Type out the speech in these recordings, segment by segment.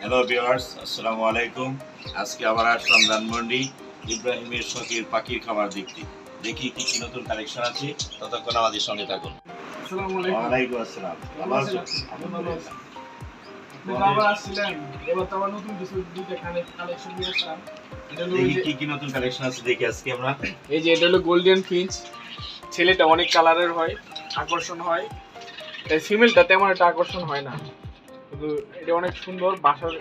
Hello viewers, আসসালামু আলাইকুম। আজকে আবার আসলাম ধানমন্ডি ইব্রাহিমের শখের পাখির খামার দেখতে। দেখি কি কি নতুন কালেকশন আছে, ততক্ষণ আমাদের সঙ্গে থাকুন। আসসালামু আলাইকুম। ওয়ালাইকুম আসসালাম। ভালো আছেন? আলহামদুলিল্লাহ। আপনি বাবা আসছিলেন, এবার তো আবার নতুন কিছু দুইটা কালেকশন নিয়ে আসলাম। এটা হলো দেখি কি কি নতুন কালেকশন আছে, দেখি আজকে আমরা। এই যে এটা হলো গোল্ডেন ফিঞ্চ। ছেলেটা অনেক কালারের হয়, আকর্ষণ হয়। এই ফিমেলটা তেমন একটা আকর্ষণ হয় না, কিন্তু এটা অনেক সুন্দর। বাসার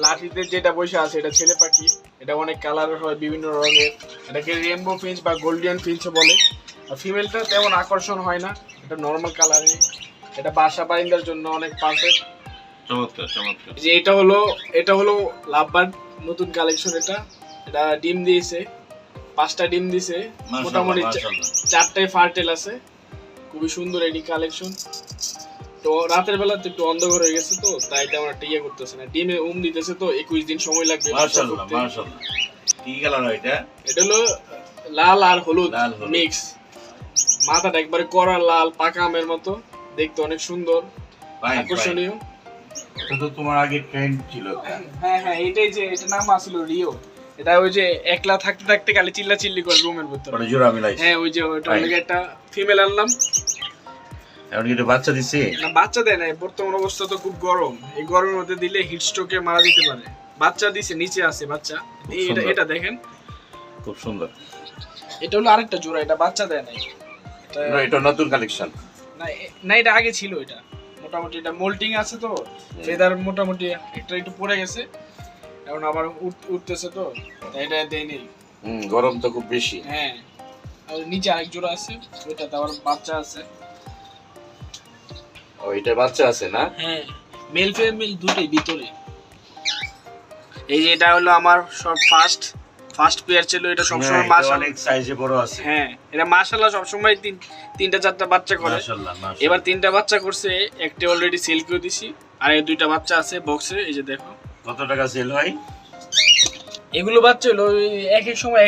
লাঠিতে যেটা বসে আছে এটা ছেলে পাখি। এটা অনেক কালারের হয়, বিভিন্ন রঙের। এটাকে রেইনবো ফিঞ্চ বা গোল্ডেন ফিঞ্চ বলে। আর ফিমেলটা তেমন আকর্ষণ হয় না, এটা নর্মাল কালারের। এটা বাসা বারিন্দার জন্য অনেক পারফেক্ট। চমৎকার চমৎকার। যে এটা হলো লাভবার্ড নতুন কালেকশন। এটা ডিম দিয়েছে, 5টা ডিম দিয়েছে, মোটামুটি 4টায় ফার্টেল আছে। খুবই সুন্দর এই কালেকশন। তো রাতের বেলা তো একটু অন্ধকার হয়ে গেছে, তো তাই তেমন একটা ইয়ে করতেছে না। ডিমে দিতেছে, তো 21 দিন সময় লাগবে। মাশাআল্লাহ মাশাআল্লাহ। কি কালার এটা? এটা হলো লাল আর হলুদ মিক্স। মাথাটা একবারে কড়া লাল, পাকা আমের মতো দেখতে, অনেক সুন্দর আকর্ষণীয়। এটা তো তোমার আগে ট্রেন্ড ছিল। হ্যাঁ হ্যাঁ, এটাই যে এটা নাম আসলো রিও। এটা ওই যে একলা থাকতে থাকতে খালি চিল্লা চিল্লি করে রুমের ভিতরে। ওটা জোড়া মিলাইছে। হ্যাঁ, ওই যে ওটা লাগে একটা ফিমেল আনলাম। এখন কি এটা বাচ্চা দিছে? না, বাচ্চা দেয় না। বর্তমান অবস্থা তো খুব গরম, এই গরমের মধ্যে দিলে হিট স্ট্রোকে মারা যেতে পারে। বাচ্চা দিছে, নিচে আছে বাচ্চা। এটা দেখেন, খুব সুন্দর। এটা হলো আরেকটা জোড়া, এটা বাচ্চা দেয় নাই। এটা নতুন কালেকশন না না, এটা আগে ছিল। এটা মোটামুটি এটা মোল্টিং আছে, তো ফেদার মোটামুটি একটা একটু পড়ে গেছে, এখন আবার উঠতেছে, তো এটা দেয়নি। গরম তো খুব বেশি। হ্যাঁ, আর নিচে আরেক জোড়া আছে, ওইটাতে আবার বাচ্চা আছে। ও, এটা বাচ্চা আছে না? হ্যাঁ, মেল ফিমেল দুটোই ভিতরে। এই যে এটা হলো আমার সব ফার্স্ট পেয়ার ছিল। এটা সবসময় মাশাআল্লাহ অনেক সাইজে বড় আছে। হ্যাঁ, এটা মাশাআল্লাহ সবসময় 3টা 4টা বাচ্চা করে। মাশাআল্লাহ মাশাআল্লাহ। এবার 3টা বাচ্চা করছে, একটা অলরেডি সেল করে দিছি, আর এই 2টা বাচ্চা আছে বক্সে। এই যে দেখো কত টাকা সেল হয়? এগুলো বাচ্চা হলো এক এক সময়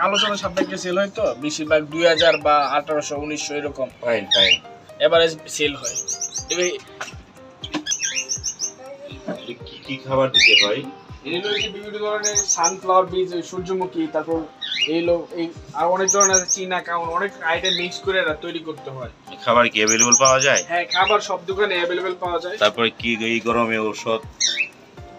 আলোচনা সাপেক্ষে সেল হয়, তো বেশিরভাগ 2000 বা 1800 1900 এরকম ফাইন ফাইন এভারেজ সেল হয়। এবার কি কি খাবার দিতে হয়? এগুলো হচ্ছে বিভিন্ন ধরনের সানফ্লাওয়ার বীজ, সূর্যমুখী, তারপর এই আর অনেক ধরনের চীনা কাউন, অনেক আইটেম মিক্স করে এরা তৈরি করতে হয়। খাবার কি অ্যাভেলেবল পাওয়া যায়? হ্যাঁ, খাবার সব দোকানে অ্যাভেলেবল পাওয়া যায়। তারপরে কি এই গরমে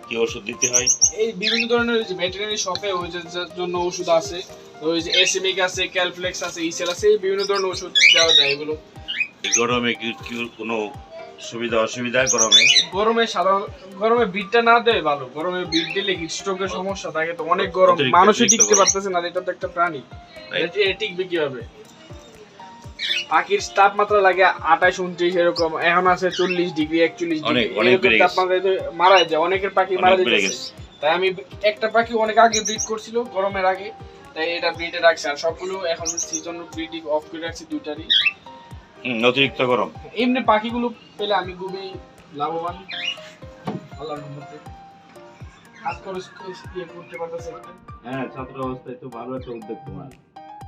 কি ওষুধ দিতে হয়? এই বিভিন্ন ধরনের যে ভেটেরিনারি শপে ওই যে জন্য ওষুধ আছে, ওই যে এসিমিক আছে, ক্যালফ্লেক্স আছে, ইসেল আছে, এই বিভিন্ন ধরনের ওষুধ দেওয়া যায় এগুলো। এই গরমে কি কোনো সুবিধা অসুবিধা? গরমে বিটটা না দেয় ভালো। গরমে বিট দিলে হিট স্ট্রোকের সমস্যা থাকে, তো অনেক গরম মানুষই টিকতে পারতেছে না। এটা তো একটা প্রাণী, এটা টিকবে কিভাবে? পাখির তাপমাত্রা লাগে 28 29 এরকম, এখন আছে 40 ডিগ্রি 41 ডিগ্রি তাপমাত্রায় মারা যায়। অনেকের পাখি মারা যাচ্ছে। তাই আমি একটা পাখি অনেক আগে ব্রিড করছিল গরমের আগে, তাই এটা ব্রিডে রাখছি। আর সবগুলো এখন সিজন ব্রিডিং অফ করে রাখছি, দুইটারই। অতিরিক্ত গরম। এমনি পাখিগুলো পেলে আমি খুবই লাভবান আল্লাহর রহমতে। কাজ করে করতে পারতেছে। হ্যাঁ, ছাত্র অবস্থায় তো ভালো একটা উদ্যোগ তোমার,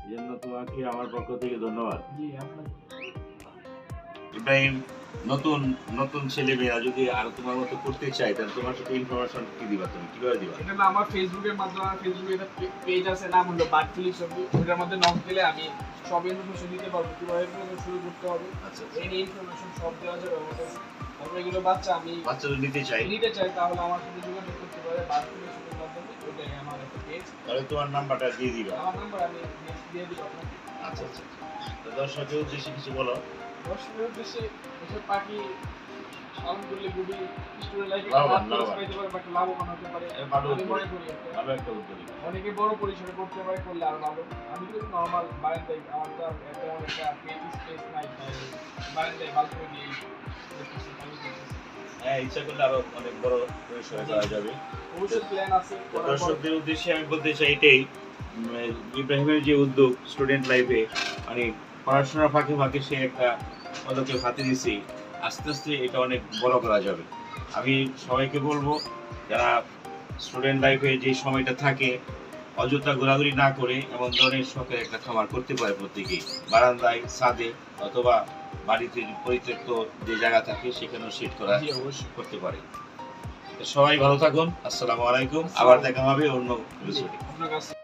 এই জন্য তোমাকে আমার পক্ষ থেকে ধন্যবাদ। জি, আপনাকে। ইব্রাহিম, নতুন নতুন ছেলেমেয়েরা যদি আর তোমার মতো করতে চায়, তাহলে তোমার সাথে ইনফরমেশন কি দিবা, তুমি কিভাবে দিবা? এটা না, আমার ফেসবুকের মাধ্যমে, ফেসবুকে একটা পেজ আছে, নাম হলো বার্ড ফিলিপ ছবি। ওটার মধ্যে নক দিলে আমি সব ইনফরমেশন দিতে পারবো, কিভাবে শুরু করতে হবে। আচ্ছা, এই ইনফরমেশন সব দেওয়া যাবে আমার কাছে। তারপরে এগুলো বাচ্চা যদি নিতে চাই তাহলে আমার সাথে যোগাযোগ করতে পারে বার্ড ফিলিপ ছবির মাধ্যমে। ওটাই আমার একটা পেজ। তাহলে তোমার নাম্বারটা দিয়ে দিবা। আমার নাম্বার আমি দিয়ে দিব আপনাকে। আচ্ছা আচ্ছা, তো দর্শকের উদ্দেশ্যে কিছু বলো। দর্শকের উদ্দেশ্যে এসব পাখি পালন করলে খুবই স্টুডেন্ট লাইফে লাভবান লাভবান হতে পারে। ভালো আমি মনে করি ভালো একটা উদ্যোগ। অনেকে বড় পরিসরে করতে পারে, করলে আরো ভালো। আমি তো নর্মাল বারান্দায়, আমার তো তেমন একটা স্পেস নাই, বারান্দায় বালকনি দিয়ে হ্যাঁ, ইচ্ছা করলে আরো অনেক বড় পরিসরে করা যাবে। অবশ্যই প্ল্যান আছে। দর্শকদের উদ্দেশ্যে আমি বলতে চাই এটাই, ইব্রাহিমের যে উদ্যোগ স্টুডেন্ট লাইফে, মানে পড়াশোনার ফাঁকে ফাঁকে সে একটা পদক্ষেপ হাতে দিয়েছে, আস্তে আস্তে এটা অনেক বড় করা যাবে। আমি সবাইকে বলবো, যারা স্টুডেন্ট লাইফে যে সময়টা থাকে, অযথা ঘোরাঘুরি না করে এমন ধরনের শখের একটা খামার করতে পারে। প্রত্যেকেই বারান্দায়, ছাদে অথবা বাড়িতে পরিত্যক্ত যে জায়গা থাকে সেখানেও সেট করা করতে পারে। সবাই ভালো থাকুন। আসসালামু আলাইকুম। আবার দেখা হবে অন্য কিছু। আপনার কাছে